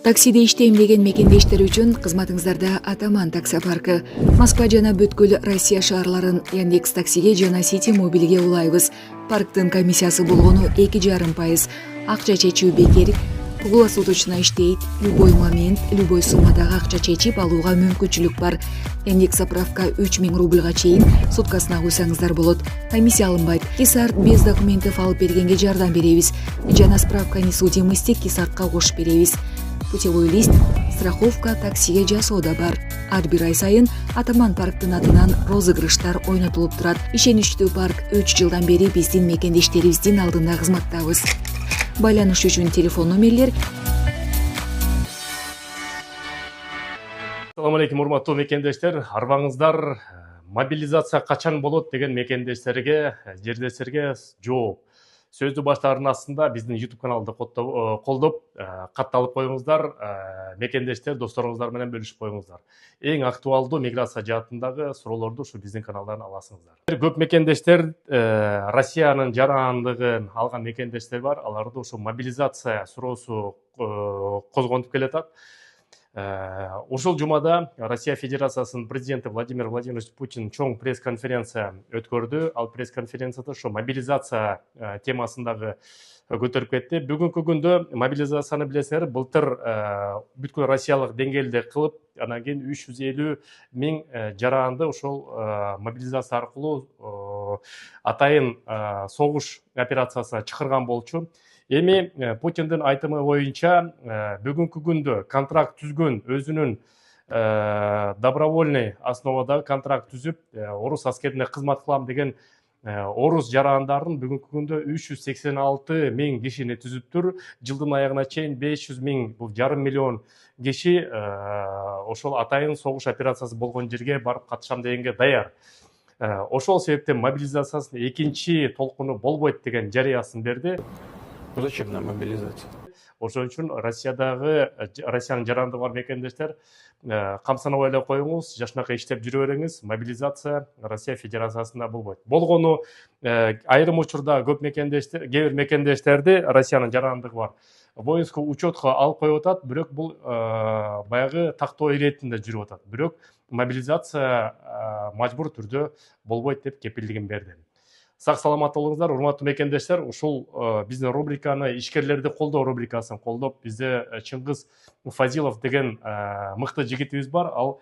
Таксиде иштейм деген мекендештер үчүн кызматыңыздарда Атаман такси паркы. Москва жана бүткүл Россия шаарларын Яндекс таксиге жана Сити мобилге улайбыз. Парктын комиссиясы болгону 2,5%. Акча чечүү бекер. Круглосуточно иштейт. Любой момент, любой суммадагы акча чечип алууга мүмкүнчүлүк бар. Яндекс заправка 3000 рубльга чейин суткасына куйсаңыздар болот. Комиссия алынбайт. Кисарт без документов алып бергенге жардам беребиз. Жана справка несудимости кисартка кошуп беребиз. Путевой лист, страховка таксиге жасоодо бар. Ар бир ай сайын Атаман парктын атынан розыгрыштар ойнотулуп турат. Ишеничтүү парк 3 жылдан бери биздин мекендештерибиздин алдында кызматтабыз. Байланыш үчүн телефон номерлер. Assalamu alaikum, урматтуу мекендештер. Арбаңыздар мобилизация качан болот деген мекендештерге, жердештерге жооп. Сөздү баштаардын астында биздин YouTube каналды колдоп, катталып коюңуздар, мекендештер, досторуңуздар менен бөлүшүп коюңуздар. Эң актуалдуу миграция жаатындагы суроолорду ушу биздин каналдан аласыңыздар. Көп мекендештер Россиянын жарандыгын алган мекендештер бар. Аларды ушу мобилизация суроосу козгонуп келатат. Ушул жумада Россия Федерациясынын президенти Владимир Владимирович Путин чоң пресс-конференция өткөрдү. Ал пресс-конференцияда ушу мобилизация темасындагы көтөрүп кетти. Бүгүнкү күндө мобилизацияны билесиңер, былтыр бүткүл Россиялык деңгээлде кылып, анан кийин 350 миң жаранды ошол мобилизация аркылуу атайын согуш операциясына чакырган болчу. Эми Путиндин айтымы боюнча бүгүнкү күндө контракт түзгөн, өзүнүн добровольный основада контракт түзүп, орус аскерине кызмат кылам деген орус жарандарын бүгүнкү күндө 386 миң кишини түзүптүр. Жылдын аягына чейин 500 миң, бул жарым миллион киши ошол атайын согуш операциясы болгон жерге барып катышам дегенге даяр. Ошол себептен мобилизациясынын экинчи толкуну болбойт деген жарыясын берди. Зачем нам мобилизация? Ошон үчүн Россиянын жарандыгы бар мекендештер камсанып ойлой коюңуз, жашынака иштеп жүрө бериңиз. Мобилизация Россия Федерациясында болбойт. Болгону айрым учурда көп мекендештер, кээ бир мекендештерди Россиянын жарандыгы бар воинский учетко алып коюп атат, бирок бул баягы тактоо иретинде жүрүп атат. Бирок мобилизация мажбур түрдө болбойт деп кепилдигин берди. Сак саламат болуңуздар, урматтуу мекендештер. Ушул биздин рубриканы, ишкерлерди колдоо рубрикасын колдоп, бизде Чыңгыз Фазилов деген мыкты жигитибиз бар. Ал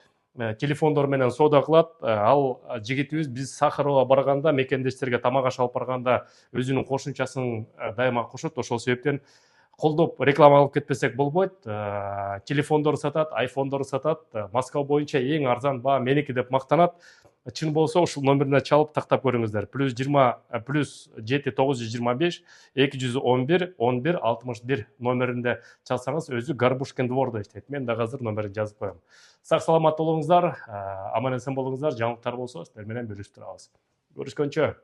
телефондор менен соода кылат. Ал жигитибиз биз Сахарова барганда, мекендештерге тамак аш алып барганда өзүнүн кошумчасын дайыма кошот. Ошол себептен колдоп реклама алып кетпесек болбойт. Телефондор сатат, айфондор сатат. Москва боюнча эң арзан баа меники деп мактанат. Чын болсо ушул номерине чалып тактап көрүңүздөр. +20 +7 925 211 11 61 номеринде чалсаңыз өзү Горбушкин двордо иштейт. Мен да азыр номерин жазып коем. Сак саламат болуңуздар, аман эсен болуңуздар. Жаңылыктар болсо сиздер менен бөлүшүп турабыз. Көрүшкөнчө.